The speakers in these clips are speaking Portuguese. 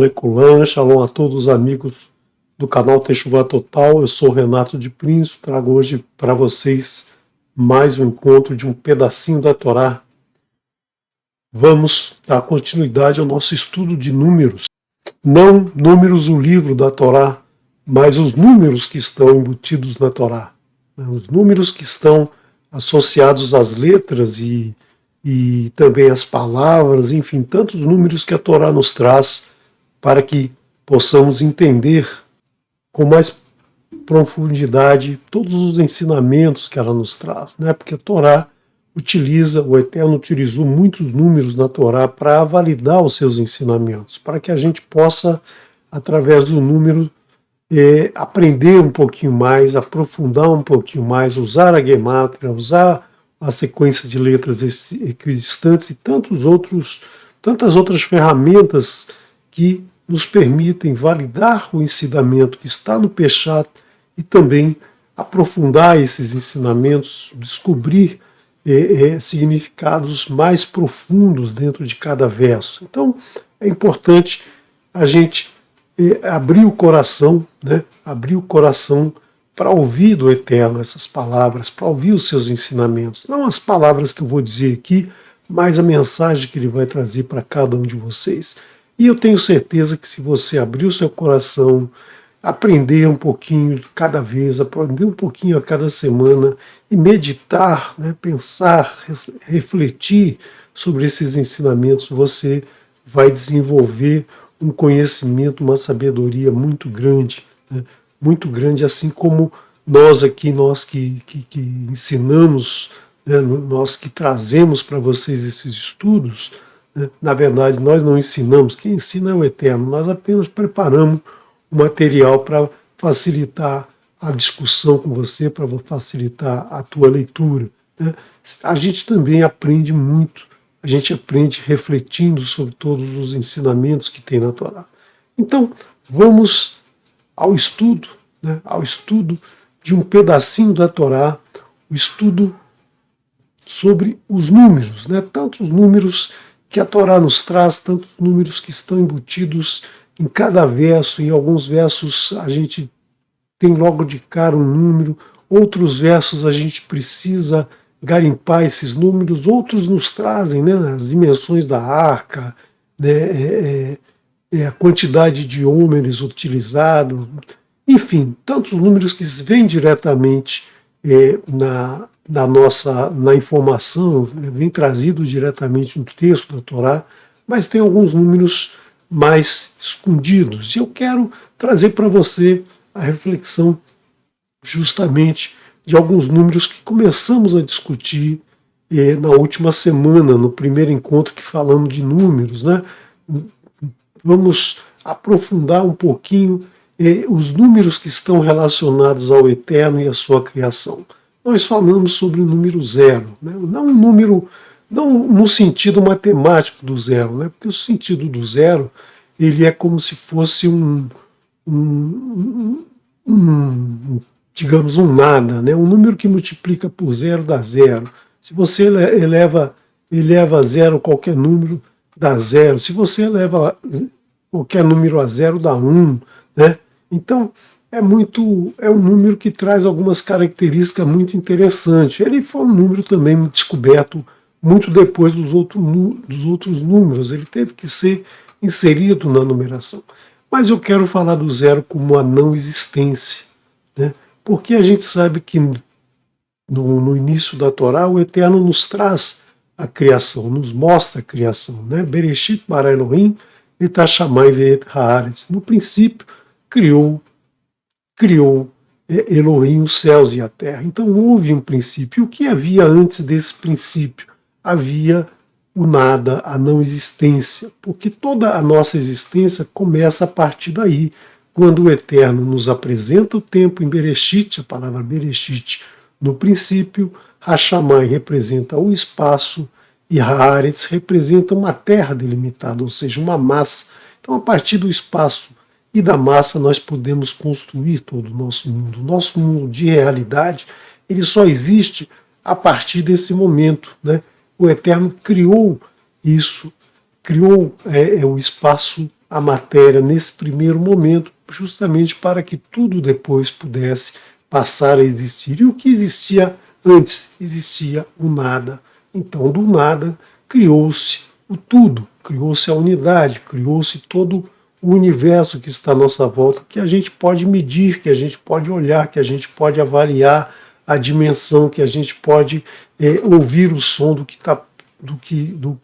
Leculan, shalom a todos os amigos do canal Teshuvá Total. Eu sou Renato de Prince, trago hoje para vocês mais um encontro de um pedacinho da Torá. Vamos dar continuidade ao nosso estudo de números. Não números, o livro da Torá, mas os números que estão embutidos na Torá. Os números que estão associados às letras e também às palavras, enfim, tantos números que a Torá nos traz para que possamos entender com mais profundidade todos os ensinamentos que ela nos traz, né? Porque a Torá o Eterno utilizou muitos números na Torá para validar os seus ensinamentos, para que a gente possa, através do número, aprender um pouquinho mais, aprofundar um pouquinho mais, usar a gemátria, usar a sequência de letras equidistantes e tantas outras ferramentas que nos permitem validar o ensinamento que está no Peshat e também aprofundar esses ensinamentos, descobrir significados mais profundos dentro de cada verso. Então, é importante a gente abrir o coração, né? Abrir o coração para ouvir do Eterno essas palavras, para ouvir os seus ensinamentos. Não as palavras que eu vou dizer aqui, mas a mensagem que ele vai trazer para cada um de vocês. E eu tenho certeza que se você abrir o seu coração, aprender um pouquinho cada vez, aprender um pouquinho a cada semana e meditar, né, pensar, refletir sobre esses ensinamentos, você vai desenvolver um conhecimento, uma sabedoria muito grande, né, muito grande, assim como nós aqui, nós que ensinamos, né, nós que trazemos para vocês esses estudos, né, na verdade nós não ensinamos, quem ensina é o Eterno, nós apenas preparamos o material para facilitar a discussão com você, para facilitar a tua leitura, né. A gente também aprende muito, a gente aprende refletindo sobre todos os ensinamentos que tem na Torá. Então, vamos ao estudo, né, ao estudo de um pedacinho da Torá, o estudo sobre os números, né, tantos números que a Torá nos traz, tantos números que estão embutidos em cada verso. Em alguns versos a gente tem logo de cara um número, outros versos a gente precisa garimpar esses números, outros nos trazem, né, as dimensões da arca, né, a quantidade de homens utilizados, enfim, tantos números que vêm diretamente na informação, vem trazido diretamente no texto da Torá, mas tem alguns números mais escondidos. E eu quero trazer para você a reflexão justamente de alguns números que começamos a discutir na última semana, no primeiro encontro que falamos de números, né? Vamos aprofundar um pouquinho os números que estão relacionados ao Eterno e à sua criação. Nós falamos sobre o número zero, né? Não um número, não no sentido matemático do zero, né? Porque o sentido do zero ele é como se fosse digamos, um nada, né? Um número que multiplica por zero dá zero. Se você eleva a zero qualquer número, dá zero. Se você eleva qualquer número a zero, dá 1, né? Então, é um número que traz algumas características muito interessantes. Ele foi um número também descoberto muito depois dos outros números. Ele teve que ser inserido na numeração. Mas eu quero falar do zero como a não existência, né? Porque a gente sabe que no início da Torá o Eterno nos traz a criação, nos mostra a criação, né? Bereshit bara Elohim et hashamayim ve'et haaretz. No princípio criou Elohim os céus e a terra. Então houve um princípio. O que havia antes desse princípio? Havia o nada, a não existência, porque toda a nossa existência começa a partir daí, quando o Eterno nos apresenta o tempo em Bereshit, a palavra Bereshit, no princípio, Hashamai representa o espaço e Haaretz representa uma terra delimitada, ou seja, uma massa. Então, a partir do espaço e da massa, nós podemos construir todo o nosso mundo. O nosso mundo de realidade, ele só existe a partir desse momento, né? O Eterno criou isso, criou o espaço a matéria nesse primeiro momento, justamente para que tudo depois pudesse passar a existir. E o que existia antes? Existia o nada. Então, do nada, criou-se o tudo, criou-se a unidade, criou-se todo o universo que está à nossa volta, que a gente pode medir, que a gente pode olhar, que a gente pode avaliar a dimensão, que a gente pode ouvir o som do que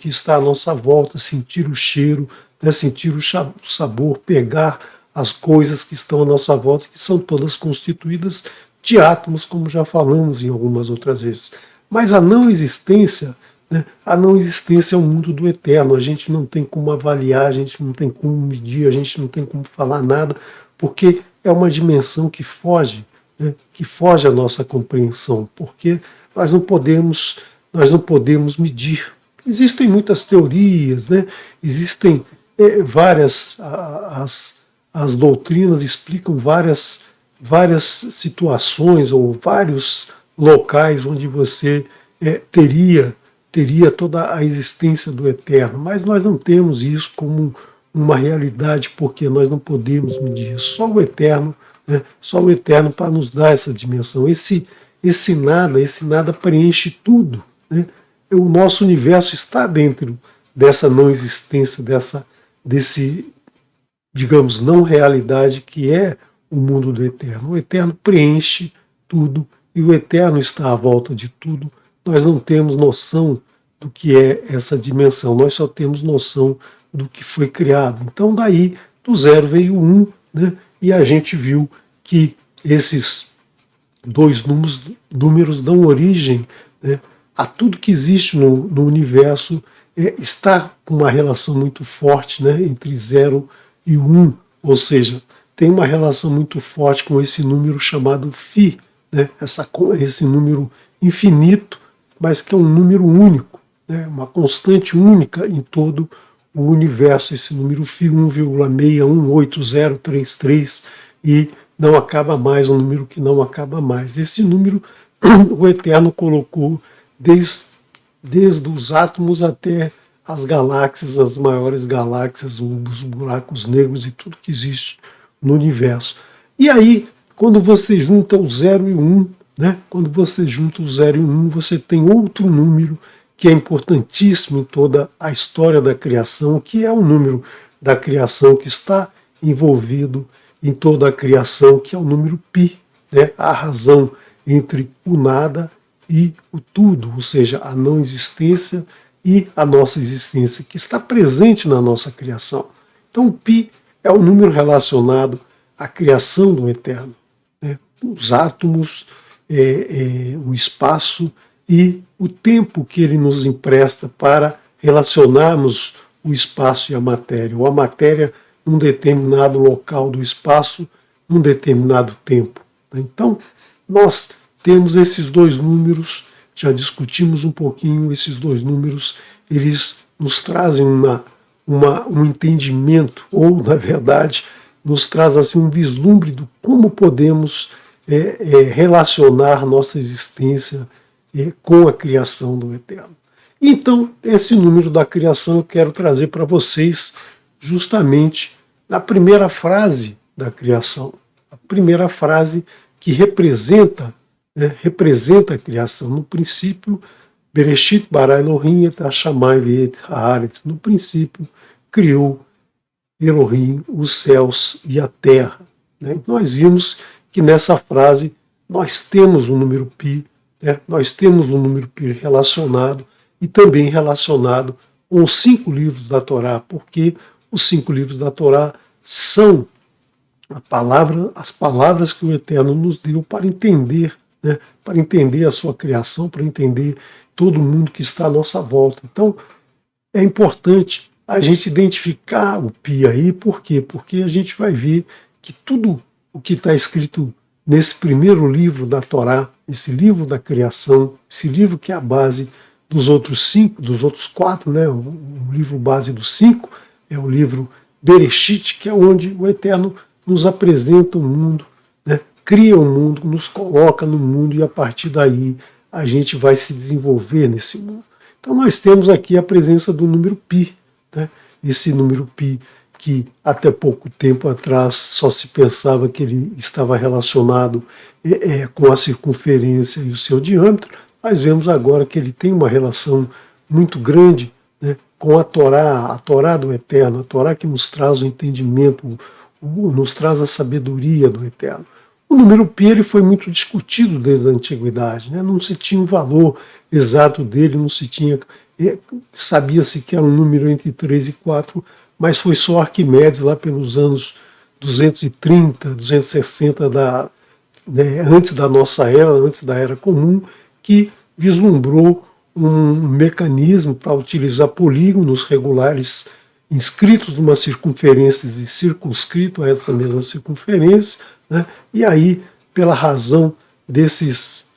está à nossa volta, sentir o cheiro, né, sentir o sabor, pegar as coisas que estão à nossa volta, que são todas constituídas de átomos, como já falamos em algumas outras vezes. Mas a não existência, né, a não existência é o mundo do eterno, a gente não tem como avaliar, a gente não tem como medir, a gente não tem como falar nada, porque é uma dimensão que foge, né, que foge à nossa compreensão, porque nós não podemos medir. Existem muitas teorias, né, existem várias, as doutrinas explicam várias situações ou vários locais onde você teria toda a existência do eterno, mas nós não temos isso como uma realidade porque nós não podemos medir. Só o eterno, né, só o eterno para nos dar essa dimensão. Esse nada preenche tudo, né? O nosso universo está dentro dessa não existência, desse, digamos, não realidade que é o mundo do eterno. O eterno preenche tudo e o eterno está à volta de tudo. Nós não temos noção do que é essa dimensão, nós só temos noção do que foi criado. Então daí do zero veio o 1, né? E a gente viu que esses dois números dão origem, né, a tudo que existe no universo. Está com uma relação muito forte, né, entre 0 e 1, ou seja, tem uma relação muito forte com esse número chamado Φ, né, esse número infinito, mas que é um número único, né, uma constante única em todo o universo, esse número Φ 1,61833, e não acaba mais, um número que não acaba mais. Esse número o Eterno colocou desde os átomos até as galáxias, as maiores galáxias, os buracos negros e tudo que existe no universo. E aí, quando você junta o 0 e o 1, né, quando você junta o 0 e o 1, você tem outro número que é importantíssimo em toda a história da criação, que é o número da criação que está envolvido em toda a criação, que é o número π, né, a razão entre o nada e o tudo, ou seja, a não existência e a nossa existência, que está presente na nossa criação. Então, o π é o número relacionado à criação do eterno, né? Os átomos, o espaço e o tempo que ele nos empresta para relacionarmos o espaço e a matéria, ou a matéria num determinado local do espaço, num determinado tempo. Então, nós temos esses dois números, já discutimos um pouquinho, esses dois números, eles nos trazem um entendimento, ou, na verdade, nos traz assim, um vislumbre de como podemos relacionar nossa existência com a criação do Eterno. Então, esse número da criação eu quero trazer para vocês justamente na primeira frase da criação, a primeira frase que representa a criação. No princípio, Bereshit bara Elohim et hashamayim ve'et haaretz. No princípio, criou Elohim os céus e a terra. Nós vimos que nessa frase nós temos o número π, nós temos o número π relacionado e também relacionado com os 5 livros da Torá, porque os 5 livros da Torá são as palavras que o Eterno nos deu para entender a sua criação, para entender todo mundo que está à nossa volta. Então, é importante a gente identificar o π aí, por quê? Porque a gente vai ver que tudo o que está escrito nesse primeiro livro da Torá, esse livro da criação, esse livro que é a base dos outros 4, né? O livro base dos 5 é o livro Bereshit, que é onde o Eterno nos apresenta o mundo, né? Cria o mundo, nos coloca no mundo e a partir daí a gente vai se desenvolver nesse mundo. Então nós temos aqui a presença do número π, né? Esse número π que até pouco tempo atrás só se pensava que ele estava relacionado com a circunferência e o seu diâmetro, nós vemos agora que ele tem uma relação muito grande, né, com a Torá do Eterno, a Torá que nos traz o entendimento, nos traz a sabedoria do Eterno. O número π ele foi muito discutido desde a antiguidade, né? Não se tinha um valor exato dele, não se tinha, sabia-se que era um número entre 3 e 4, mas foi só Arquimedes lá pelos anos 230, 260 antes da nossa era, antes da Era Comum, que vislumbrou um mecanismo para utilizar polígonos regulares inscritos numa circunferência e circunscrito a essa mesma circunferência, né? E aí, pela razão dessas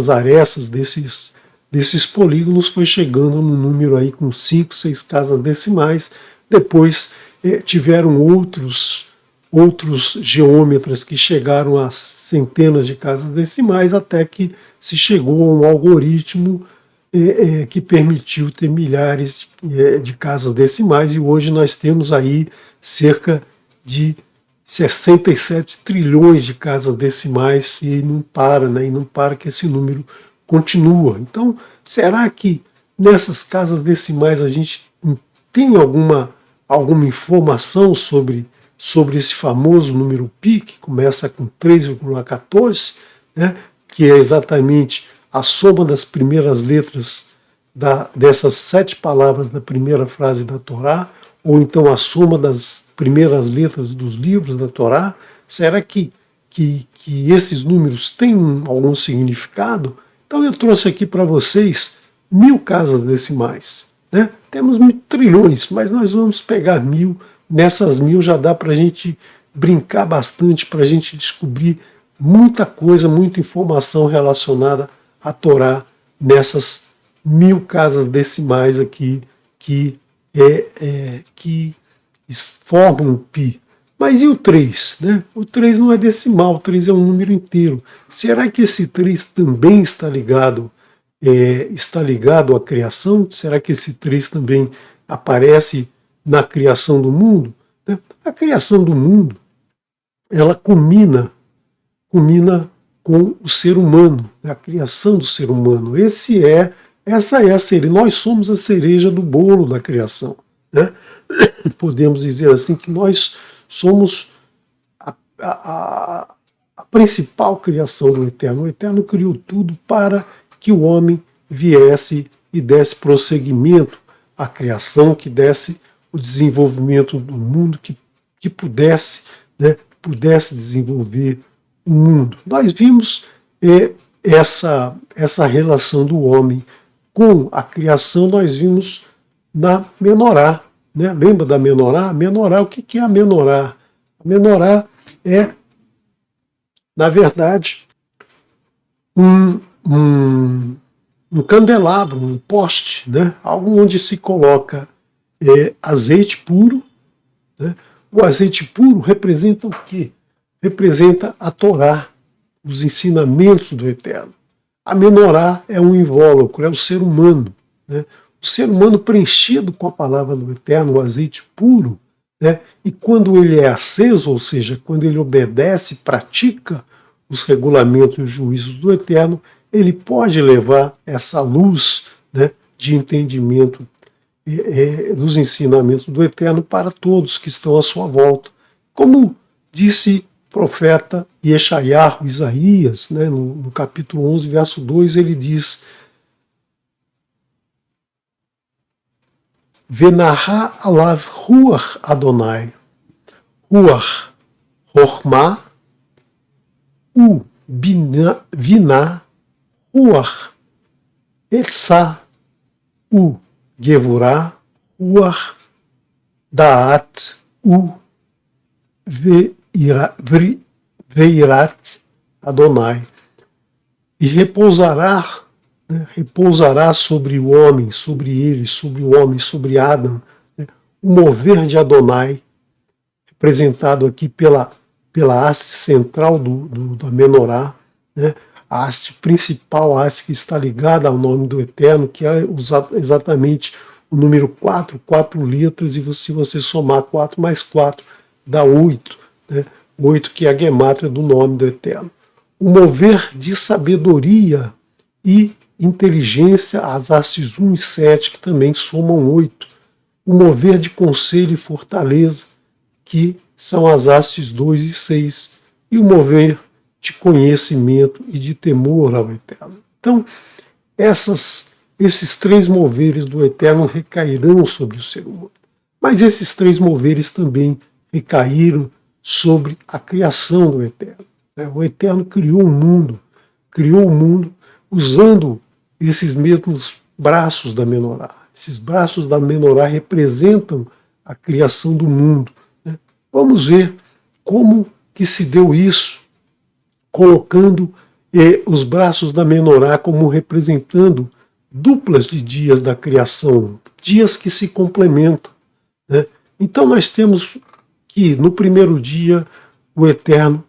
arestas, desses polígonos, foi chegando no número aí com 5, 6 casas decimais. Depois tiveram outros geômetras que chegaram a centenas de casas decimais, até que se chegou a um algoritmo que permitiu ter milhares de casas decimais, e hoje nós temos aí cerca de 67 trilhões de casas decimais, e não para, né? E não para, que esse número continua. Então, será que nessas casas decimais a gente tem alguma informação sobre esse famoso número π, que começa com 3,14, né? Que é exatamente a soma das primeiras letras dessas 7 palavras da primeira frase da Torá, ou então a soma das primeiras letras dos livros da Torá? Será que esses números têm algum significado? Então eu trouxe aqui para vocês 1000 casas decimais, né? Temos trilhões, mas nós vamos pegar 1000. Nessas 1000 já dá para a gente brincar bastante, para a gente descobrir muita coisa, muita informação relacionada à Torá nessas 1000 casas decimais aqui que formam o π. Mas e o 3? Né? O 3 não é decimal, o 3 é um número inteiro. Será que esse 3 também está ligado à criação? Será que esse 3 também aparece na criação do mundo? Né? A criação do mundo, ela culmina com o ser humano, a criação do ser humano. Essa é a cereja. Nós somos a cereja do bolo da criação, né? Podemos dizer assim que nós somos a principal criação do Eterno. O Eterno criou tudo para que o homem viesse e desse prosseguimento à criação, que desse o desenvolvimento do mundo, que pudesse desenvolver o mundo. Nós vimos essa relação do homem com a criação, nós vimos na Menorá, né? Lembra da Menorá? A Menorá, o que é a Menorá? A Menorá é, na verdade, um candelabro, um poste, né? Algo onde se coloca azeite puro, né? O azeite puro representa o quê? Representa a Torá, os ensinamentos do Eterno. A Menorá é um invólucro, é o ser humano, né? O ser humano preenchido com a palavra do Eterno, o azeite puro, né? E quando ele é aceso, ou seja, quando ele obedece, pratica os regulamentos e os juízos do Eterno, ele pode levar essa luz, né, de entendimento dos ensinamentos do Eterno para todos que estão à sua volta. Como disse o profeta Yeshayahu, Isaías, né, no capítulo 11, verso 2, ele diz: Venahá alav ruach Adonai, ruach chokhmah, u binah, ruach etzah, u gevurah, ruach da'at, u veirat Adonai. E repousará sobre o homem, sobre ele, sobre o homem, sobre Adão, né, o mover de Adonai, representado aqui pela haste central da Menorá, né, a haste principal, a haste que está ligada ao nome do Eterno, que é exatamente o número 4, 4 letras, e se você somar 4 mais 4, dá 8. Né? 8 que é a gemátria do nome do Eterno. O mover de sabedoria e inteligência, as hastes 1 e 7, que também somam 8. O mover de conselho e fortaleza, que são as hastes 2 e 6. E o mover de conhecimento e de temor ao Eterno. Então, esses 3 moveres do Eterno recairão sobre o ser humano. Mas esses 3 moveres também recaíram sobre a criação do Eterno. O Eterno criou o mundo usando esses mesmos braços da menorá. Esses braços da menorá representam a criação do mundo. Vamos ver como que se deu isso, colocando os braços da menorá como representando duplas de dias da criação, dias que se complementam. Né? Então nós temos que no primeiro dia o Eterno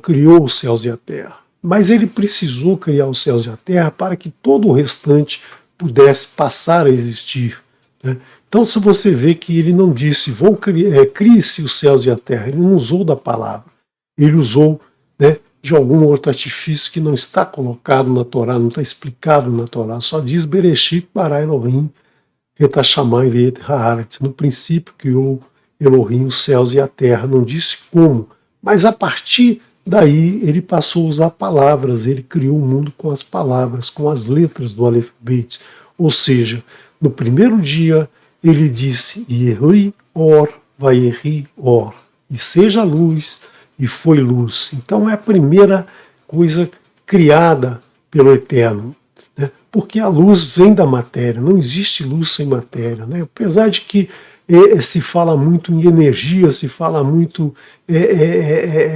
criou os céus e a terra, mas ele precisou criar os céus e a terra para que todo o restante pudesse passar a existir. Né? Então, se você vê que ele não disse, crie-se os céus e a terra, ele não usou da palavra, ele usou de algum outro artifício que não está colocado na Torá, não está explicado na Torá, só diz Bereshit bara Elohim et hashamayim ve'et haaretz. No princípio criou Elohim os céus e a terra, não disse como, mas a partir daí ele passou a usar palavras, ele criou o mundo com as palavras, com as letras do Aleph Bet. Ou seja, no primeiro dia ele disse Yehi Or Vayehi Or, e seja luz, e foi luz. Então é a primeira coisa criada pelo Eterno, né? Porque a luz vem da matéria, não existe luz sem matéria. Né? Apesar de que se fala muito em energia, se fala muito,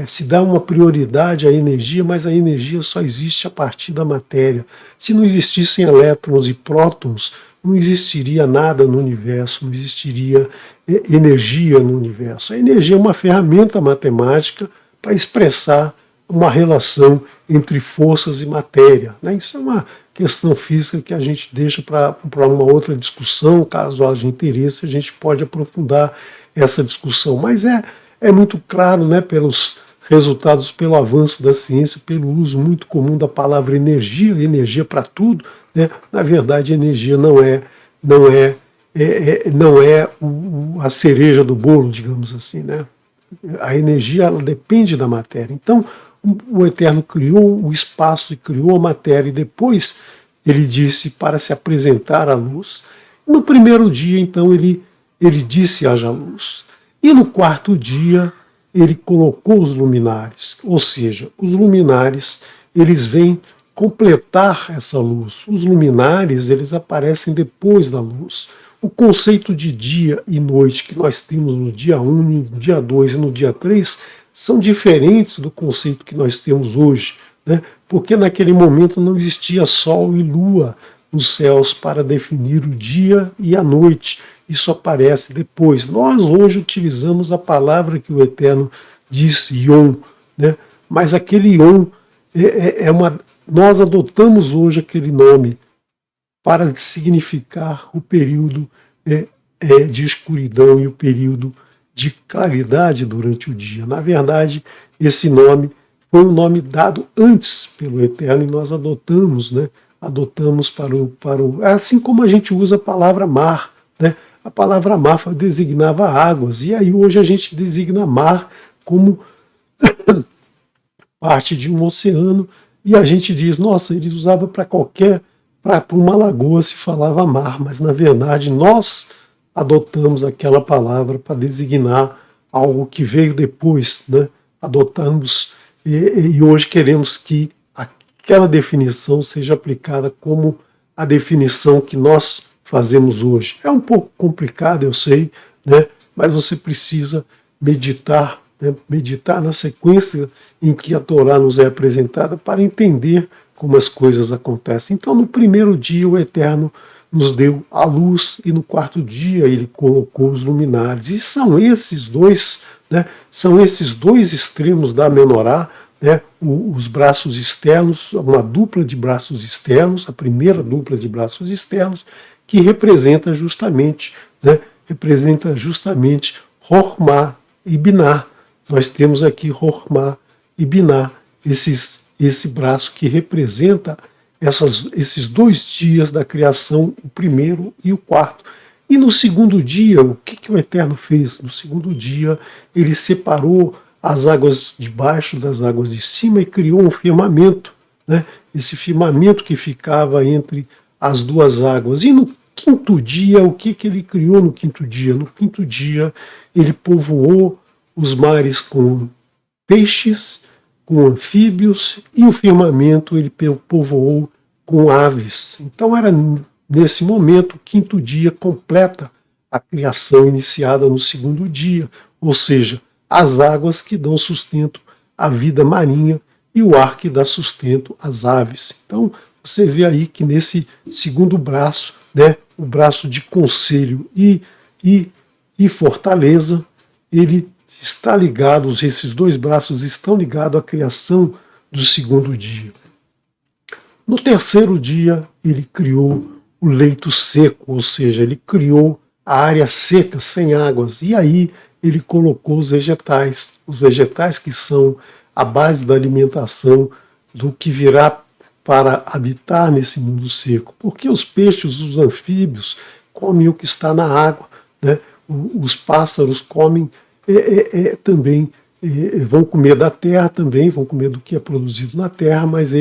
se dá uma prioridade à energia, mas a energia só existe a partir da matéria. Se não existissem elétrons e prótons, não existiria nada no universo, não existiria energia no universo. A energia é uma ferramenta matemática para expressar uma relação entre forças e matéria. Né? Isso é uma questão física que a gente deixa para uma outra discussão, caso haja interesse, a gente pode aprofundar essa discussão. Mas é muito claro, né, pelos resultados, pelo avanço da ciência, pelo uso muito comum da palavra energia para tudo. Né? Na verdade, a energia não é a cereja do bolo, digamos assim. Né? A energia ela depende da matéria. Então, o Eterno criou o espaço e criou a matéria, e depois ele disse para se apresentar à luz. No primeiro dia, então, ele disse haja luz. E no quarto dia, ele colocou os luminares. Ou seja, os luminares, eles vêm completar essa luz. Os luminares, eles aparecem depois da luz. O conceito de dia e noite que nós temos no dia 1, no dia 2 e no dia 3 são diferentes do conceito que nós temos hoje, né? Porque naquele momento não existia sol e lua nos céus para definir o dia e a noite. Isso aparece depois. Nós hoje utilizamos a palavra que o Eterno disse, Yom, né? Mas aquele Yom nós adotamos hoje aquele nome para significar o período de escuridão e o período de claridade durante o dia. Na verdade, esse nome foi um nome dado antes pelo Eterno e nós adotamos, né? Adotamos para o assim como a gente usa a palavra mar, né? A palavra mar designava águas, e aí hoje a gente designa mar como parte de um oceano, e a gente diz, nossa, eles usavam para uma lagoa se falava mar, mas na verdade nós adotamos aquela palavra para designar algo que veio depois, né? Adotamos e hoje queremos que aquela definição seja aplicada como a definição que nós fazemos hoje. É um pouco complicado, eu sei, né? Mas você precisa meditar, né? Meditar na sequência em que a Torá nos é apresentada para entender como as coisas acontecem. Então, no primeiro dia, o Eterno nos deu a luz, e no quarto dia ele colocou os luminares. E são esses dois, né, extremos da menorá, né, os braços externos, uma dupla de braços externos, a primeira dupla de braços externos, que representa justamente, né, Chokhmah e Binah. Nós temos aqui Chokhmah e Binah, esse braço que representa esses 2 dias da criação, o primeiro e o quarto. E no segundo dia, o que o Eterno fez? No segundo dia, ele separou as águas de baixo das águas de cima e criou um firmamento, né? Esse firmamento que ficava entre as 2 águas. E no quinto dia, o que ele criou no quinto dia? No quinto dia, ele povoou os mares com peixes, com anfíbios, e o firmamento ele povoou com aves. Então era nesse momento, o quinto dia completa a criação iniciada no segundo dia, ou seja, as águas que dão sustento à vida marinha e o ar que dá sustento às aves. Então você vê aí que nesse segundo braço, né, o braço de conselho e fortaleza, ele está ligado, esses 2 braços estão ligados à criação do segundo dia. No terceiro dia, ele criou o leito seco, ou seja, ele criou a área seca, sem águas, e aí ele colocou os vegetais que são a base da alimentação do que virá para habitar nesse mundo seco, porque os peixes, os anfíbios, comem o que está na água, né? Os pássaros comem também, vão comer da terra também, vão comer do que é produzido na terra, mas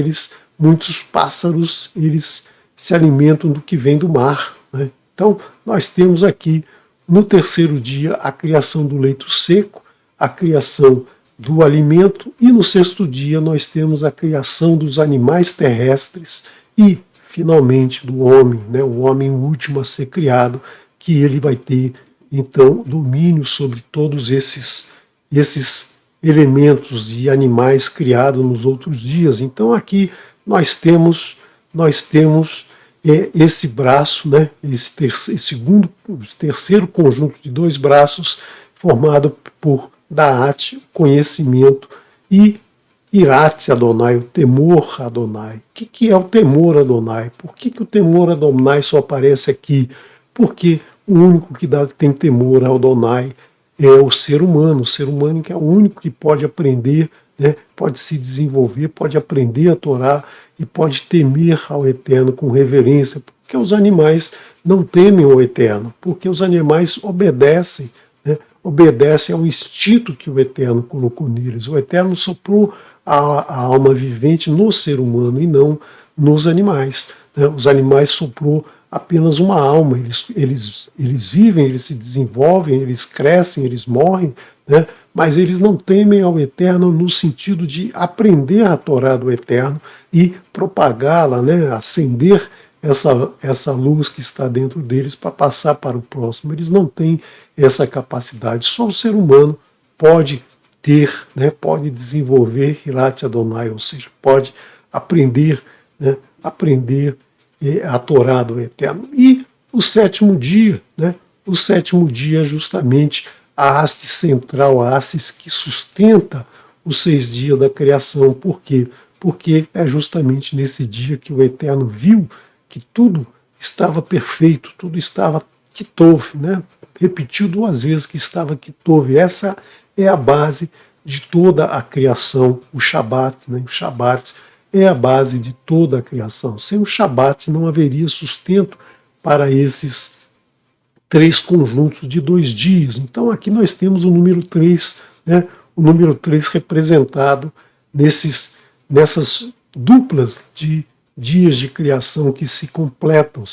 muitos pássaros, eles se alimentam do que vem do mar, né? Então, nós temos aqui, no terceiro dia, a criação do leito seco, a criação do alimento, e no sexto dia nós temos a criação dos animais terrestres e, finalmente, do homem, né? O homem último a ser criado, que ele vai ter, então, domínio sobre todos esses elementos e animais criados nos outros dias. Então, aqui nós temos esse braço, né, esse terceiro conjunto de 2 braços, formado por Da'at, conhecimento, e Irat Adonai, o temor Adonai. O que é o temor Adonai? Por que o temor Adonai só aparece aqui? Porque o único que tem temor ao Adonai é o ser humano que é o único que pode aprender, né, pode se desenvolver, pode aprender a Torá e pode temer ao Eterno com reverência, porque os animais não temem ao Eterno, porque os animais obedecem, né, obedecem ao instinto que o Eterno colocou neles. O Eterno soprou a alma vivente no ser humano e não nos animais, né? Os animais soprou apenas uma alma, eles vivem, eles se desenvolvem, eles crescem, eles morrem, né? Mas eles não temem ao Eterno no sentido de aprender a Torá do Eterno e propagá-la, né? Acender essa luz que está dentro deles para passar para o próximo. Eles não têm essa capacidade, só o ser humano pode ter, né? Pode desenvolver Hilat Adonai, ou seja, pode aprender, né? Aprender a Torá do Eterno. E o sétimo dia, né? O sétimo dia é justamente a haste central, a haste que sustenta os 6 dias da criação. Por quê? Porque é justamente nesse dia que o Eterno viu que tudo estava perfeito, tudo estava kitov, né? Repetiu 2 vezes que estava kitov. Essa é a base de toda a criação, o Shabat, né? O Shabat é a base de toda a criação. Sem o Shabat não haveria sustento para esses 3 conjuntos de 2 dias. Então aqui nós temos o número 3, né? O número 3 representado nessas duplas de dias de criação que se completam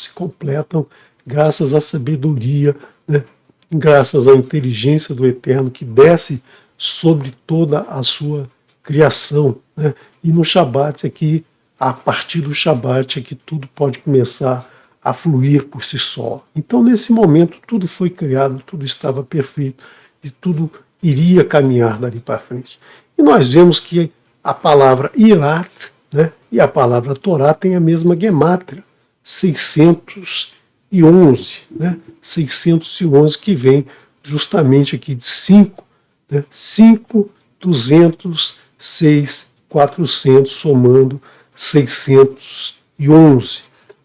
graças à sabedoria, né? Graças à inteligência do Eterno que desce sobre toda a sua criação, né? E no Shabat é que, a partir do Shabat, é que tudo pode começar a fluir por si só. Então, nesse momento, tudo foi criado, tudo estava perfeito e tudo iria caminhar dali para frente. E nós vemos que a palavra Irat, né, e a palavra Torá tem a mesma gemátria, 611, né, 611, que vem justamente aqui de 5, né, 5, 200, 6, 400, somando 611.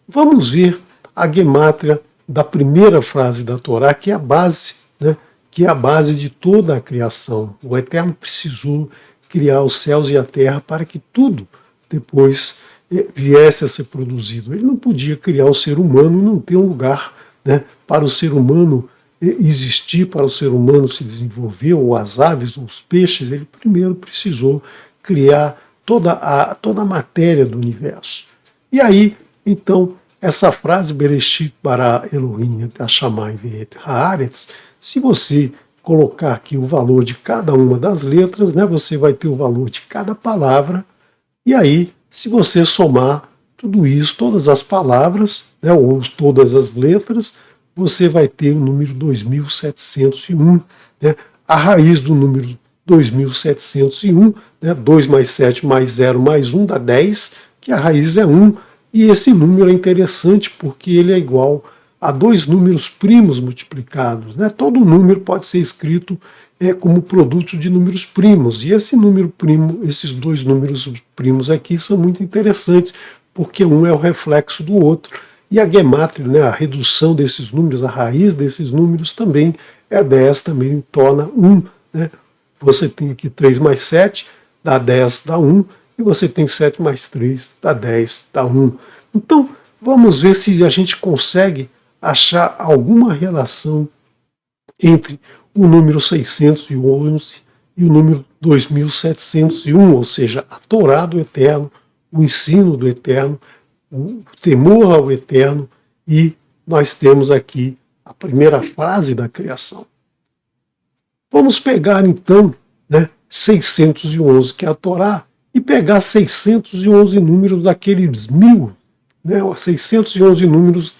Vamos ver a gemátria da primeira frase da Torá, que é a base, né, que é a base de toda a criação. O Eterno precisou criar os céus e a terra para que tudo depois viesse a ser produzido. Ele não podia criar o ser humano e não ter um lugar, né, para o ser humano existir, para o ser humano se desenvolver, ou as aves, ou os peixes. Ele primeiro precisou criar toda a matéria do universo. E aí, então, essa frase Bereshit bara Elohim Hashamayim ve'et haaretz, se você colocar aqui o valor de cada uma das letras, né, você vai ter o valor de cada palavra, e aí, se você somar tudo isso, todas as palavras, né, ou todas as letras, você vai ter o número 2701, né, a raiz do número 2701, né, 2 mais 7 mais 0 mais 1 dá 10, que a raiz é 1, e esse número é interessante porque ele é igual a dois números primos multiplicados. Né? Todo número pode ser escrito como produto de números primos, e esse número primo, esses dois números primos aqui são muito interessantes, porque um é o reflexo do outro, e a gemátria, né, a redução desses números, a raiz desses números também é 10, também torna 1. Né? Você tem aqui 3 mais 7, dá 10, dá 1, e você tem 7 mais 3, dá 10, dá 1. Então, vamos ver se a gente consegue achar alguma relação entre o número 611 e o número 2701, ou seja, a Torá do Eterno, o ensino do Eterno, o temor ao Eterno, e nós temos aqui a primeira frase da criação. Vamos pegar então, né, 611, que é a Torá, e pegar 611 números daqueles 1000, né, 611 números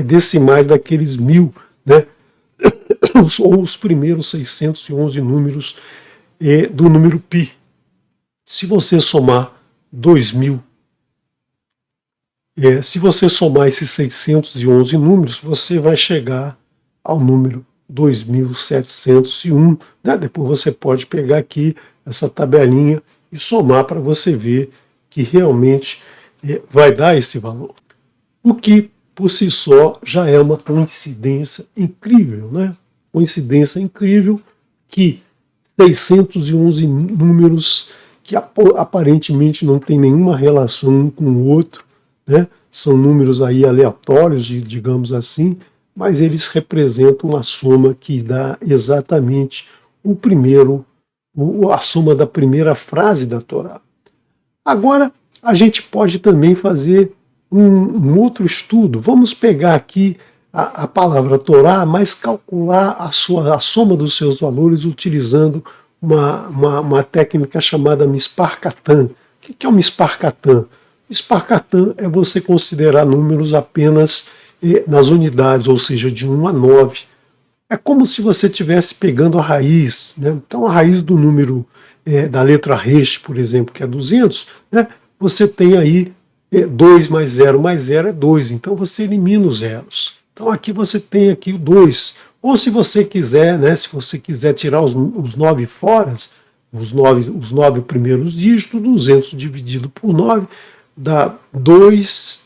decimais daqueles 1000, né, ou os primeiros 611 números do número π. Se você somar 2000, se você somar esses 611 números, você vai chegar ao número 2701. Né? Depois você pode pegar aqui essa tabelinha e somar para você ver que realmente vai dar esse valor. O que, por si só, já é uma coincidência incrível, né? Coincidência incrível que 611 números que aparentemente não tem nenhuma relação um com o outro, né? São números aí aleatórios, digamos assim, mas eles representam uma soma que dá exatamente a soma da primeira frase da Torá. Agora, a gente pode também fazer um outro estudo. Vamos pegar aqui a palavra Torá, mas calcular a soma dos seus valores utilizando uma técnica chamada Mispar Katan. O que é o Mispar Katan? Mispar Katan é você considerar números apenas nas unidades, ou seja, de 1 a 9. É como se você estivesse pegando a raiz. Né? Então, a raiz do número da letra Resh, por exemplo, que é 200, né? Você tem aí 2 mais 0 é 2, então você elimina os zeros. Então aqui você tem aqui o 2. Ou se você quiser, né, se você quiser tirar os 9 fora, os 9 primeiros dígitos, 200 dividido por 9 dá 2,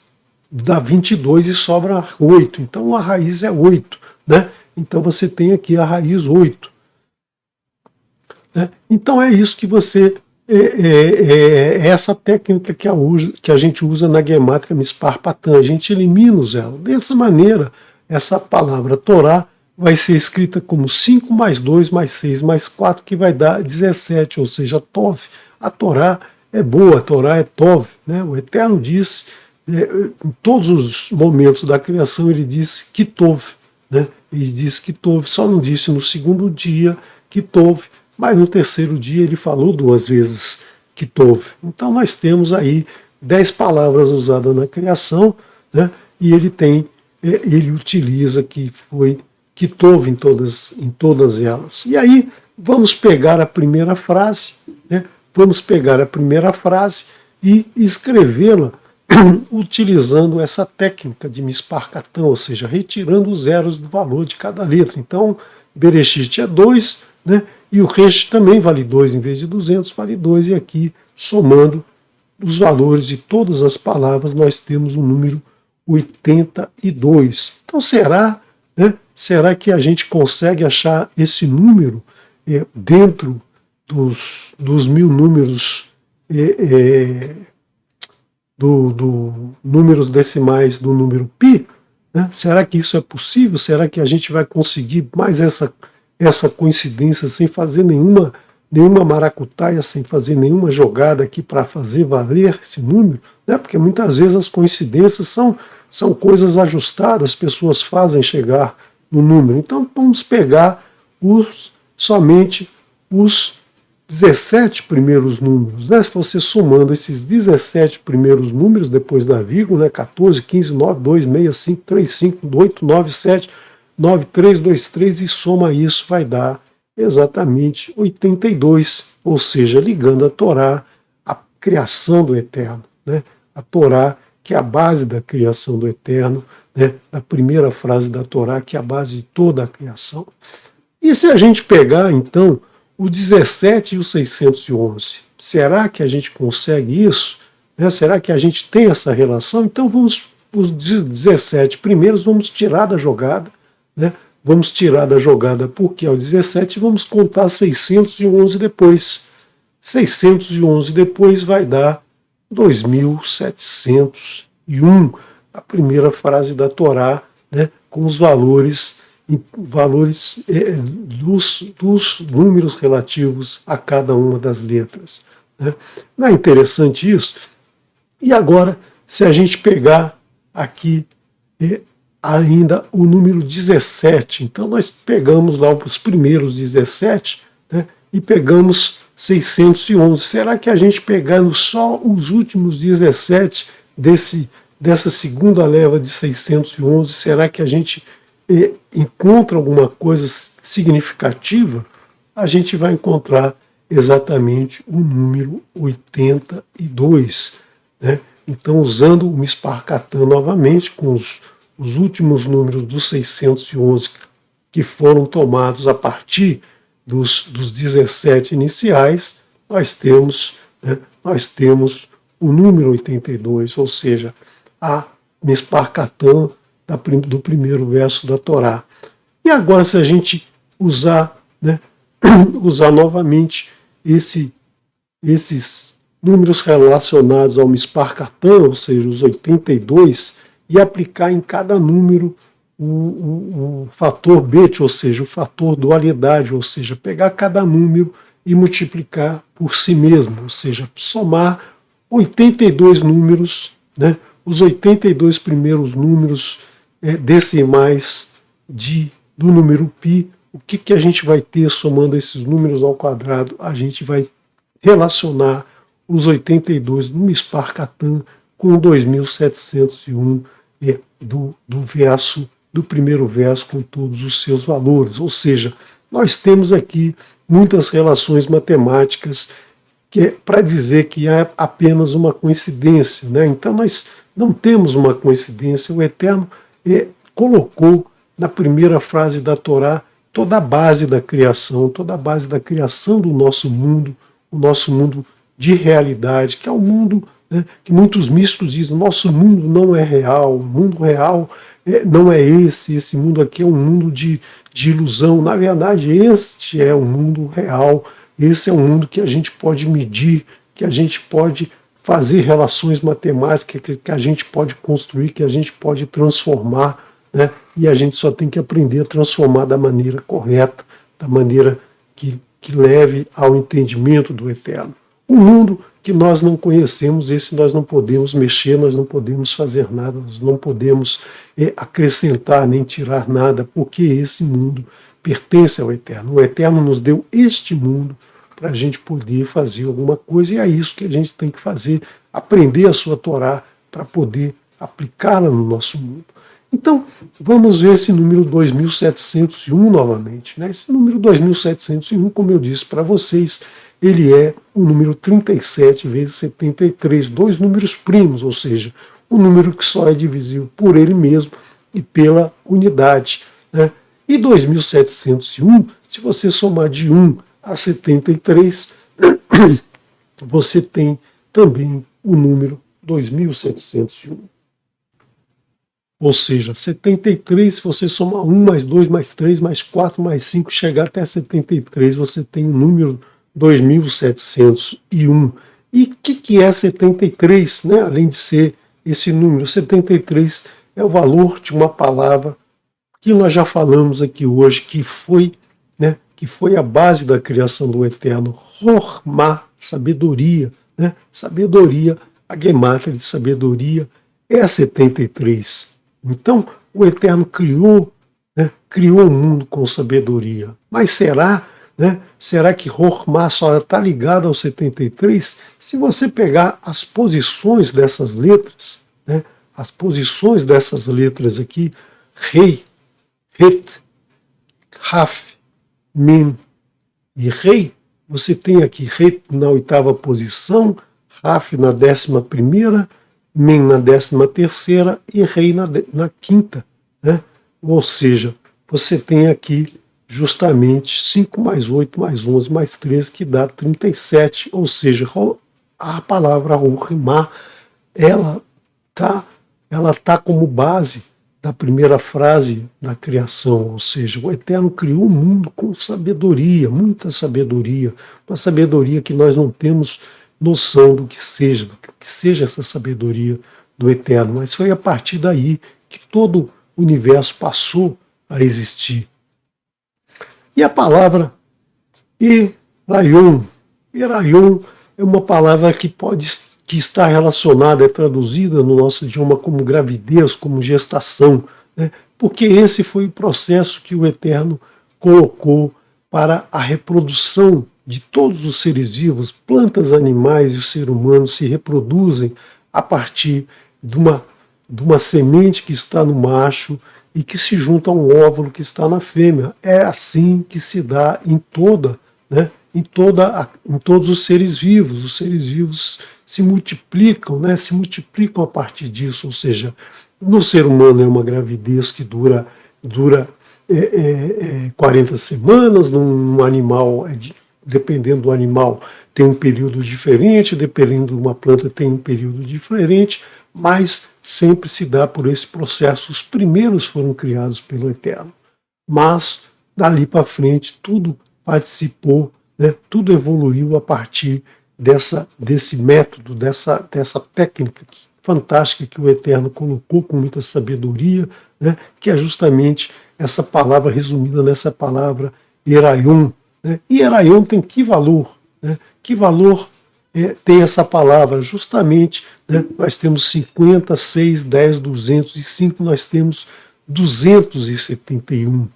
dá 22 e sobra 8. Então a raiz é 8. Né? Então você tem aqui a raiz 8. Né? Então é isso que você... essa técnica que a gente usa na gemátria Mispar Katan. A gente elimina o zero. Dessa maneira, essa palavra Torá vai ser escrita como 5 mais 2 mais 6 mais 4, que vai dar 17, ou seja, Tov. A Torá é boa, a Torá é Tov. Né? O Eterno disse, em todos os momentos da criação, ele disse que Tov. Né? Ele disse que Tov, só não disse no segundo dia que Tov, mas no terceiro dia ele falou 2 vezes Kitov. Então nós temos aí 10 palavras usadas na criação, né? E ele utiliza que foi Kitov em todas elas. E aí vamos pegar a primeira frase, né? Vamos pegar a primeira frase e escrevê-la utilizando essa técnica de Mispar Katan, ou seja, retirando os zeros do valor de cada letra. Então, Bereshit é 2, né? E o Resh também vale 2, em vez de 200 vale 2, e aqui, somando os valores de todas as palavras, nós temos o número 82. Então será, né, será que a gente consegue achar esse número dentro dos 1000 números números decimais do número π? Né? Será que isso é possível? Será que a gente vai conseguir mais essa coincidência sem fazer nenhuma maracutaia, sem fazer nenhuma jogada aqui para fazer valer esse número? Né? Porque muitas vezes as coincidências são coisas ajustadas, as pessoas fazem chegar no número. Então vamos pegar somente os 17 primeiros números, né? Se você somando esses 17 primeiros números depois da vírgula, né? 14, 15, 9, 2, 6, 5, 3, 5, 8, 9, 7, 9, 3, 2, 3 e soma isso vai dar exatamente 82, ou seja, ligando a Torá à criação do Eterno, né? A Torá que é a base da criação do Eterno, né? A primeira frase da Torá que é a base de toda a criação. E se a gente pegar então o 17 e o 611, será que a gente consegue isso? Né? Será que a gente tem essa relação? Então os 17 primeiros vamos tirar da jogada, né? Vamos tirar da jogada porque é o 17 e vamos contar 611 depois. 611 depois vai dar 2701, a primeira frase da Torá, né? Com os valores dos números relativos a cada uma das letras. Né? Não é interessante isso? E agora, se a gente pegar aqui ainda o número 17, então nós pegamos lá os primeiros 17, né, e pegamos 611. Será que a gente pegando só os últimos 17 dessa segunda leva de 611, será que a gente encontra alguma coisa significativa? A gente vai encontrar exatamente o número 82. Né? Então, usando o Mispar Catan novamente, com os últimos números dos 611 que foram tomados a partir dos 17 iniciais, nós temos o número 82, ou seja, a Mispar Catan do primeiro verso da Torá. E agora, se a gente usar novamente esses números relacionados ao Mispar Catan, ou seja, os 82, e aplicar em cada número o fator bet, ou seja, o fator dualidade, ou seja, pegar cada número e multiplicar por si mesmo, ou seja, somar 82 números, né, os 82 primeiros números decimais do número π. O que a gente vai ter somando esses números ao quadrado? A gente vai relacionar os 82 do Mispar Catan com 2701 do primeiro verso com todos os seus valores. Ou seja, nós temos aqui muitas relações matemáticas que é para dizer que é apenas uma coincidência. Né? Então nós não temos uma coincidência, o Eterno colocou na primeira frase da Torá toda a base da criação, toda a base da criação do nosso mundo, o nosso mundo de realidade, que é o mundo, né, que muitos místicos dizem, nosso mundo não é real, o mundo real não é esse mundo aqui é um mundo de ilusão. Na verdade, este é o mundo real, esse é um mundo que a gente pode medir, que a gente pode fazer relações matemáticas, que a gente pode construir, que a gente pode transformar, né? E a gente só tem que aprender a transformar da maneira correta, da maneira que leve ao entendimento do Eterno. Um mundo que nós não conhecemos, esse nós não podemos mexer, nós não podemos fazer nada, nós não podemos acrescentar nem tirar nada, porque esse mundo pertence ao Eterno. O Eterno nos deu este mundo para a gente poder fazer alguma coisa, e é isso que a gente tem que fazer, aprender a sua Torá para poder aplicá-la no nosso mundo. Então, vamos ver esse número 2701 novamente. Né? Esse número 2701, como eu disse para vocês, ele é o número 37 vezes 73, dois números primos, ou seja, um número que só é divisível por ele mesmo e pela unidade. Né? E 2701, se você somar de 1 a 73, você tem também o número 2701. Ou seja, 73, se você somar 1 mais 2 mais 3 mais 4 mais 5, chegar até 73, você tem o número 2701. E o que é 73, né? Além de ser esse número? 73 é o valor de uma palavra que nós já falamos aqui hoje, que foi a base da criação do Eterno. Hormá, sabedoria. Né? Sabedoria, a gemátria de sabedoria é 73. Então, o Eterno criou o mundo com sabedoria. Mas será que Hormá só está ligado ao 73? Se você pegar as posições dessas letras, as posições dessas letras aqui, Rei, Het, Raf, Min e Rei, você tem aqui Het na 8ª posição, Raf na 11ª, Min na 13ª e Rei na 5ª. Né? Ou seja, você tem aqui justamente 5 mais 8 mais 11 mais 13, que dá 37. Ou seja, a palavra Hormá, ela tá como base da primeira frase da criação, ou seja, o Eterno criou o mundo com sabedoria, muita sabedoria, uma sabedoria que nós não temos noção do que seja essa sabedoria do Eterno, mas foi a partir daí que todo o universo passou a existir. E a palavra Erayon é uma palavra que está relacionada, é traduzida no nosso idioma como gravidez, como gestação, né? Porque esse foi o processo que o Eterno colocou para a reprodução de todos os seres vivos. Plantas, animais e o ser humano se reproduzem a partir de uma semente que está no macho e que se junta a um óvulo que está na fêmea. É assim que se dá em todos os seres vivos. Os seres vivos se multiplicam, se multiplicam a partir disso, ou seja, no ser humano é uma gravidez que dura 40 semanas, num animal, dependendo do animal, tem um período diferente, dependendo de uma planta tem um período diferente, mas sempre se dá por esse processo. Os primeiros foram criados pelo Eterno, mas dali para frente tudo participou, tudo evoluiu a partir desse método, dessa técnica fantástica que o Eterno colocou com muita sabedoria, que é justamente essa palavra resumida nessa palavra Erayon. E Erayon tem que valor? Que valor tem essa palavra? Justamente, nós temos 50, 6, 10, 205, nós temos 271.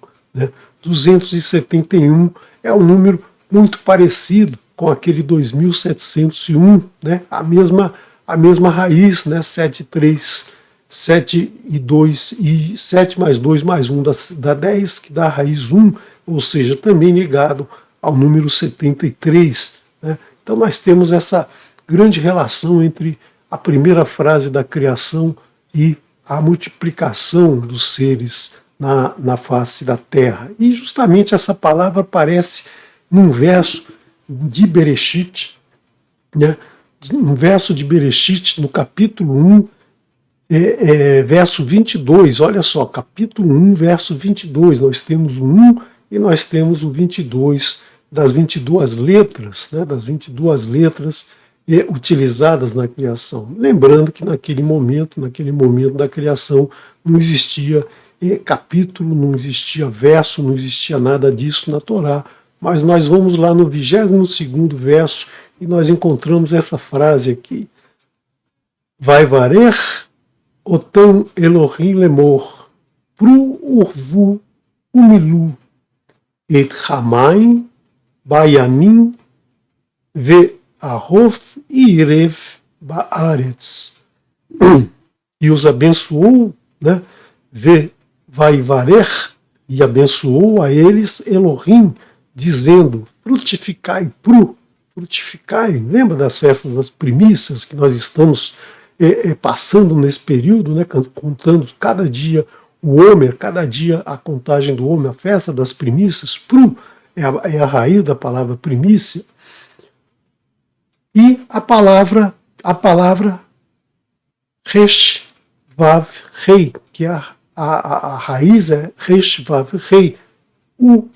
271 é um número muito parecido com aquele 2701, a mesma raiz, 7, 3, 7 e 2, e 7 mais 2 mais 1 dá 10, que dá a raiz 1, ou seja, também ligado ao número 73. Então nós temos essa grande relação entre a primeira frase da criação e a multiplicação dos seres na face da Terra. E justamente essa palavra aparece num verso de Bereshit, um verso de Bereshit, no capítulo 1, verso 22, olha só, capítulo 1, verso 22, nós temos o 1 e nós temos o 22, das 22 letras, das 22 letras utilizadas na criação. Lembrando que naquele momento da criação, não existia capítulo, não existia verso, não existia nada disso na Torá. Mas nós vamos lá no 22º verso e nós encontramos essa frase aqui. Vaivarer otam Elohim lemor, pru urvu umilu, et chamaim bayanim ve arof irev baaretz. E os abençoou, vaivarer, e abençoou a eles Elohim, dizendo, frutificai, frutificai. Lembra das festas das primícias que nós estamos passando nesse período, contando cada dia o Homer, cada dia a contagem do Homer, a festa das primícias, é a raiz da palavra primícia. E a palavra Resh, Vav, Rei, que a raiz é Resh Vav Rei. O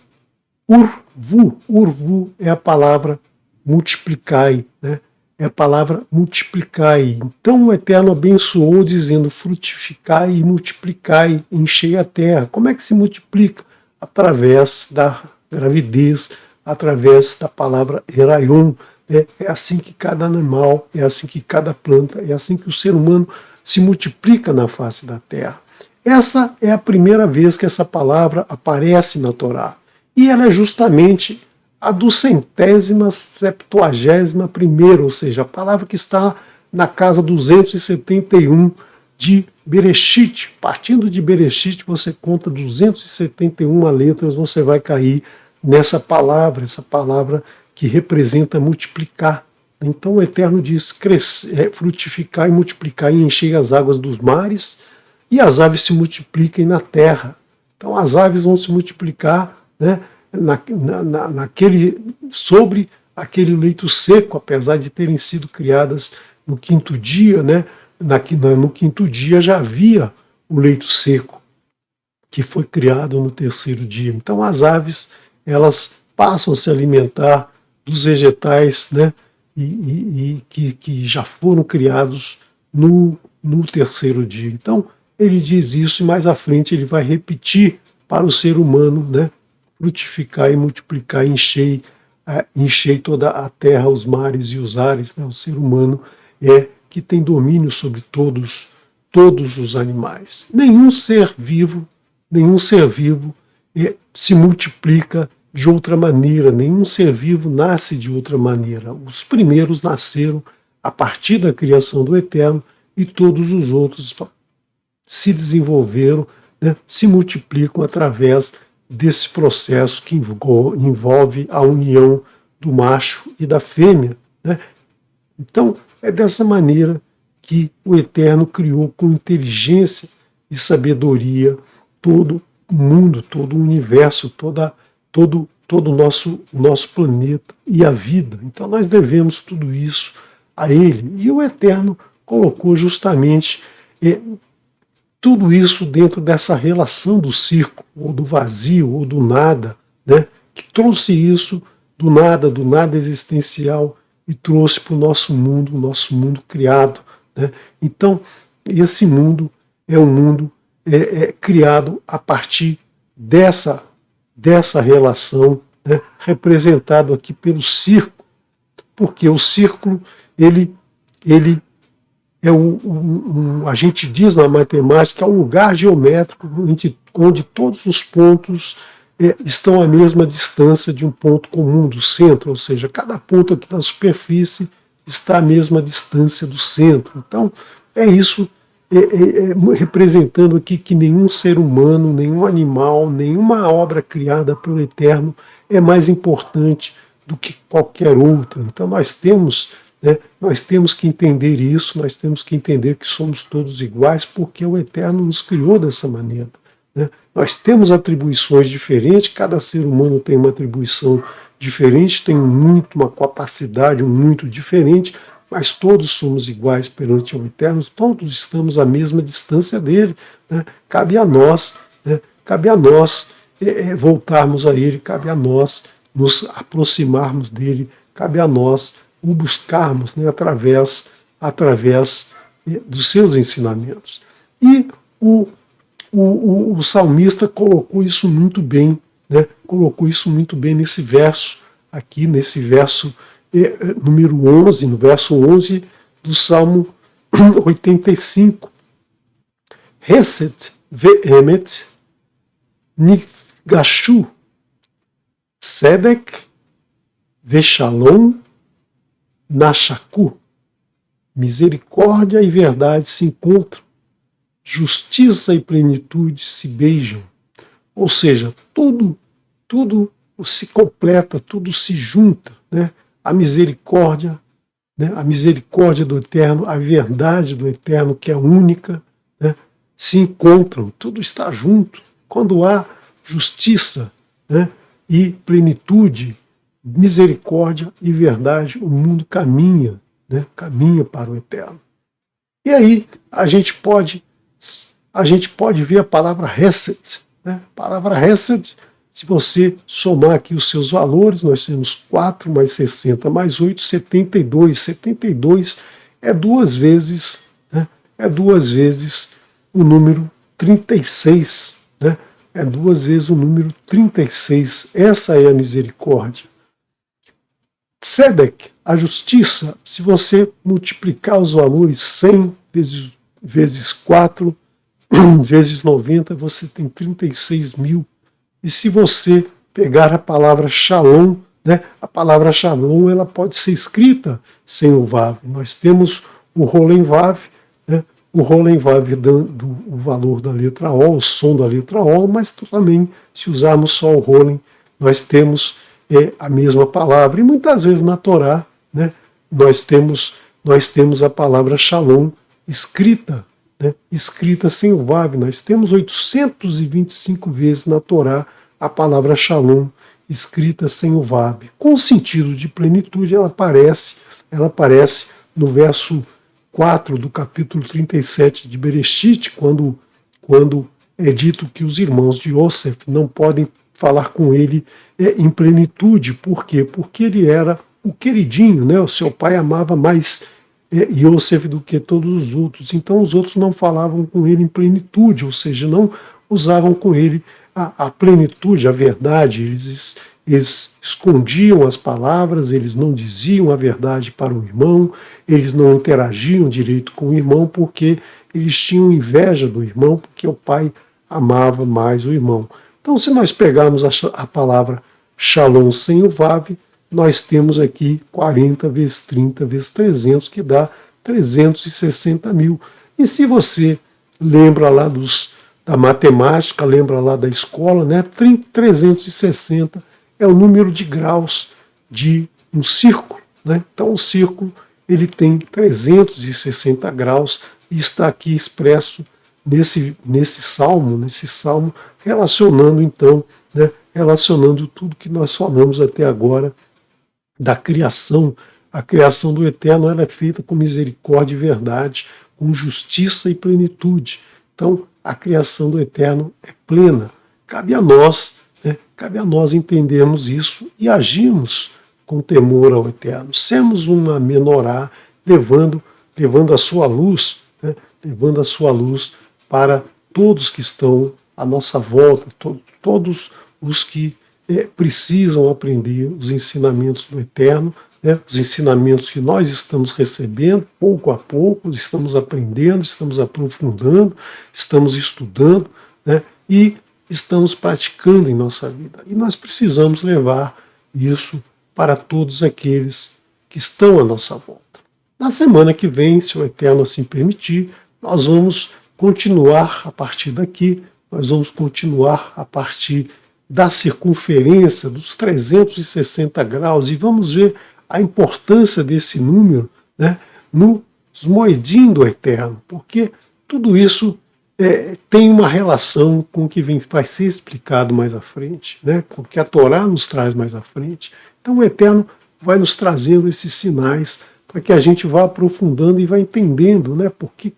Urvu é a palavra multiplicai, né? É a palavra multiplicai. Então o Eterno abençoou dizendo frutificai e multiplicai, enchei a terra. Como é que se multiplica? Através da gravidez, através da palavra Heraion. É assim que cada animal, é assim que cada planta, é assim que o ser humano se multiplica na face da terra. Essa é a primeira vez que essa palavra aparece na Torá. E ela é justamente a do 171ª, ou seja, a palavra que está na casa 271 de Bereshit. Partindo de Bereshit, você conta 271 letras, você vai cair nessa palavra, essa palavra que representa multiplicar. Então o Eterno diz frutificar e multiplicar e encher as águas dos mares e as aves se multipliquem na terra. Então as aves vão se multiplicar, né, sobre aquele leito seco, apesar de terem sido criadas no quinto dia, né, no quinto dia já havia o leito seco, que foi criado no terceiro dia. Então as aves, elas passam a se alimentar dos vegetais, né, que já foram criados no terceiro dia. Então ele diz isso e mais à frente ele vai repetir para o ser humano, né, frutificar e multiplicar, enchei toda a terra, os mares e os ares. Né? O ser humano é que tem domínio sobre todos os animais. Nenhum ser vivo se multiplica de outra maneira, nenhum ser vivo nasce de outra maneira. Os primeiros nasceram a partir da criação do Eterno e todos os outros se desenvolveram, né, se multiplicam através desse processo que envolve a união do macho e da fêmea. Né? Então, é dessa maneira que o Eterno criou com inteligência e sabedoria todo o mundo, todo o universo, todo o nosso planeta e a vida. Então nós devemos tudo isso a Ele. E o Eterno colocou justamente tudo isso dentro dessa relação do círculo, ou do vazio, ou do nada, né, que trouxe isso do nada existencial, e trouxe para o nosso mundo criado. Né? Então, esse mundo é um mundo criado a partir dessa relação, né, representado aqui pelo círculo, porque o círculo, ele é a gente diz na matemática, é um lugar geométrico onde todos os pontos estão à mesma distância de um ponto comum do centro, ou seja, cada ponto aqui na superfície está à mesma distância do centro. Então, é isso representando aqui que nenhum ser humano, nenhum animal, nenhuma obra criada pelo Eterno é mais importante do que qualquer outra. Então nós temos que entender isso, nós temos que entender que somos todos iguais, porque o Eterno nos criou dessa maneira. Né? Nós temos atribuições diferentes, cada ser humano tem uma atribuição diferente, tem uma capacidade muito diferente, mas todos somos iguais perante o Eterno, todos estamos à mesma distância dele. Né? Cabe a nós voltarmos a ele, cabe a nós nos aproximarmos dele, cabe a nós o buscarmos, né, através dos seus ensinamentos. E o salmista colocou isso muito bem, né, colocou isso muito bem nesse verso, aqui nesse verso número 11, no verso 11 do Salmo 85. Hesed ve'emet nifgashu tzedek ve'shalom nashaku. Misericórdia e verdade se encontram, justiça e plenitude se beijam. Ou seja, tudo se completa, tudo se junta, né? A misericórdia, né? A misericórdia do Eterno, a verdade do Eterno, que é única, né? Se encontram, tudo está junto. Quando há justiça, né, e plenitude, misericórdia e verdade, o mundo caminha, né, caminha para o Eterno. E aí a gente pode a gente pode ver a palavra Hesed, né? A palavra Hesed, se você somar aqui os seus valores, nós temos 4 mais 60 mais 8, 72. 72 é 2 vezes, né? É 2 vezes o número 36, né? É 2 vezes o número 36. Essa é a misericórdia. Tzedek, a justiça, se você multiplicar os valores 100 vezes 4 vezes 90, você tem 36 mil. E se você pegar a palavra Shalom, né, a palavra Shalom ela pode ser escrita sem o Vav. Nós temos o Rolen Vav, né, o Rolen Vav dando o valor da letra O, o som da letra O, mas também, se usarmos só o Rolen, nós temos a mesma palavra. E muitas vezes na Torá, né, nós temos a palavra Shalom escrita, né, escrita sem o Vav. Nós temos 825 vezes na Torá a palavra Shalom escrita sem o Vav. Com o sentido de plenitude, ela aparece no verso 4 do capítulo 37 de Bereshit, quando é dito que os irmãos de Yosef não podem falar com ele em plenitude. Por quê? Porque ele era o queridinho, né? O seu pai amava mais Yosef do que todos os outros. Então os outros não falavam com ele em plenitude, ou seja, não usavam com ele a plenitude, a verdade. Eles escondiam as palavras, eles não diziam a verdade para o irmão, eles não interagiam direito com o irmão porque eles tinham inveja do irmão, porque o pai amava mais o irmão. Então, se nós pegarmos a palavra Shalom sem o Vav, nós temos aqui 40 vezes 30 vezes 300, que dá 360 mil. E se você lembra lá da matemática, lembra lá da escola, né? 360 é o número de graus de um círculo, né? Então o círculo ele tem 360 graus e está aqui expresso nesse salmo, relacionando então, né? Relacionando tudo que nós falamos até agora da criação. A criação do Eterno ela é feita com misericórdia e verdade, com justiça e plenitude. Então, a criação do Eterno é plena. Cabe a nós entendermos isso e agirmos com temor ao Eterno. Sermos uma menorá, levando a sua luz, né, levando a sua luz para todos que estão à nossa volta, todos os que precisam aprender os ensinamentos do Eterno, né, os ensinamentos que nós estamos recebendo pouco a pouco, estamos aprendendo, estamos aprofundando, estamos estudando, né, e estamos praticando em nossa vida. E nós precisamos levar isso para todos aqueles que estão à nossa volta. Na semana que vem, se o Eterno assim permitir, nós vamos continuar a partir daqui, nós vamos continuar a partir da circunferência dos 360 graus e vamos ver a importância desse número, né, nos moedim do Eterno, porque tudo isso tem uma relação com o que vai ser explicado mais à frente, né, com o que a Torá nos traz mais à frente. Então o Eterno vai nos trazendo esses sinais para que a gente vá aprofundando e vá entendendo, né, por que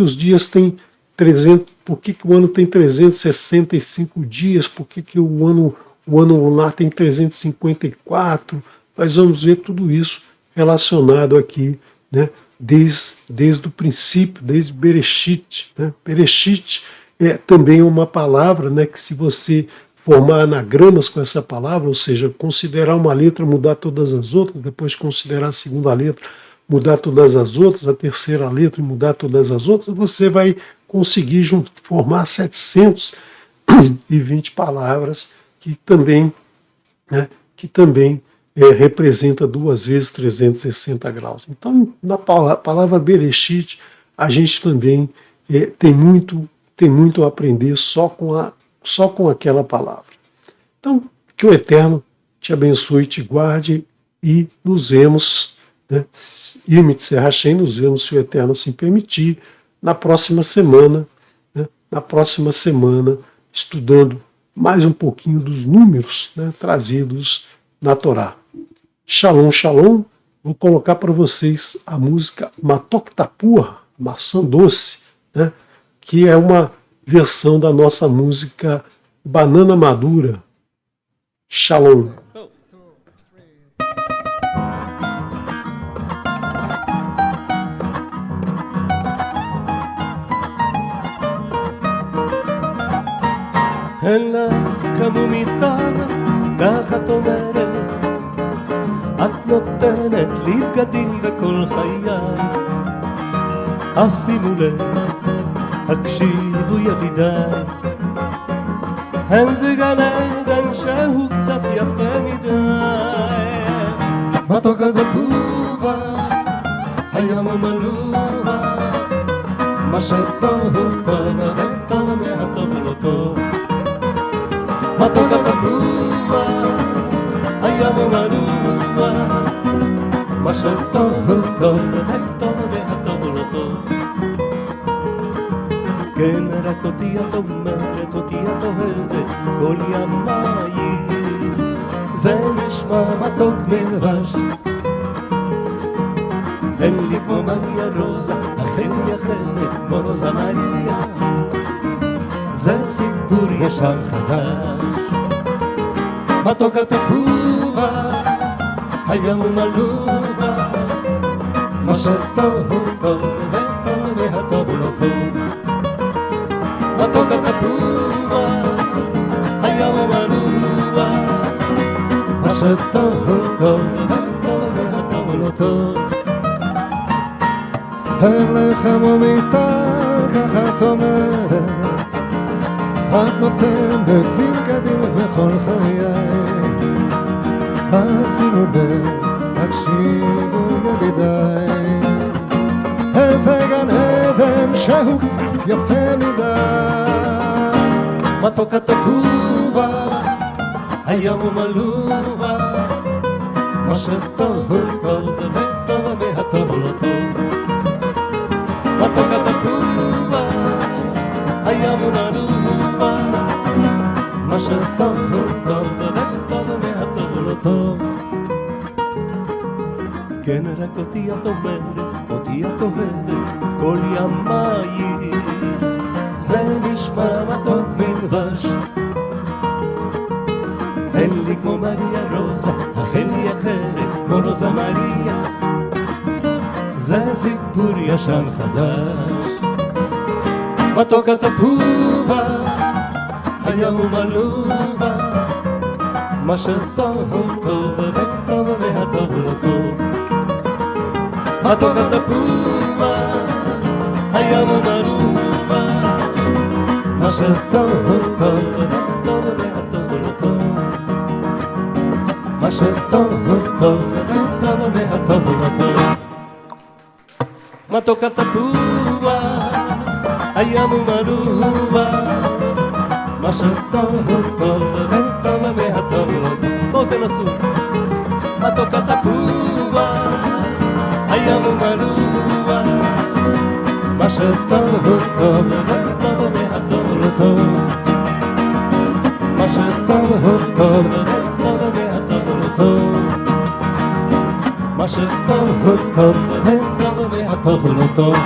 os dias têm 300, por que o ano tem 365 dias, por que o ano lunar tem 354. Nós vamos ver tudo isso relacionado aqui, né, desde o princípio, desde Bereshit. Né? Bereshit é também uma palavra, né, que se você formar anagramas com essa palavra, ou seja, considerar uma letra, mudar todas as outras, depois considerar a segunda letra, mudar todas as outras, a terceira letra e mudar todas as outras, você vai conseguir formar 720 palavras que também representa 2 vezes 360 graus. Então, na palavra Bereshit, a gente também tem muito a aprender só com aquela palavra. Então, que o Eterno te abençoe, te guarde e nos vemos, né? Nos vemos, se o Eterno assim permitir, na próxima semana, né? Na próxima semana, estudando mais um pouquinho dos números, né, trazidos na Torá. Shalom, shalom. Vou colocar para vocês a música Matok Tapua, maçã doce, né? que é uma versão da nossa música Banana Madura. Shalom. אין לך חמומיתה, כך את אומרת, את נותנת לי בגדים בכל חיי. אז שימו לב, הקשיבו ידידיי, אין זה גן עדן שהוא קצת יפה מדי. מתוק הדבובה, הים מלובה, מה שטוב הוא טוב, וטוב מהטוב לא טוב. מתוק הדבובה, הים מלובה, מה שטוב הוא טוב, וטוב מהטוב לא טוב. כן, רק אותי את אומרת, אותי את אוהבת, כל ימיי. זה נשמע מתוק מדבש, אין לי כמו מריה רוזה, אכן היא אחרת כמו רוזה מריה. זה סיפור ישן חדש. מתוק התפובה, הים מלובה, מה שטוב הוא טוב, וטוב והטוב לא טוב. מתוק התפובה, הים מלובה, מה שטוב הוא טוב, וטוב והטוב לא טוב. אין לך מומיתה, כך את אומרת, את נותנת לי בגדים בכל חיי. אז שימו לב, הקשיבו ידידיי, איזה גן עדן שהוא קצת יפה מדי. מתוק התפובה, הים מלובה, מה שטוב הוא טוב, וטוב מהטוב לא טוב. מתוק התפובה, הים מלובה, מה שטוב הוא טוב, וטוב מהטוב לא טוב. כן, רק אותי את אומרת, אותי את אוהבת, כל ימיי. זה נשמע מתוק מדבש, אין לי כמו מריה רוזה, אכן היא אחרת כמו רוזה מריה. זה סיפור ישן חדש. מתוק התפובה, הים מלובה, מה שטוב הוא טוב, וטוב והטוב לא טוב. מתוק התפובה, הים מלובה, מה שטוב הוא טוב, וטוב והטוב לא טוב. מה שטוב הוא טוב, וטוב והטוב לא טוב. מתוק התפובה, הים מלובה, מה שטוב הוא טוב, וטוב והטוב לא טוב. בואו תנסו. מתוק התפובה, הים מלובה, מה שטוב הוא טוב, וטוב והטוב לא טוב. מה שטוב הוא טוב, וטוב והטוב לא טוב. מה שטוב הוא טוב, וטוב והטוב לא טוב.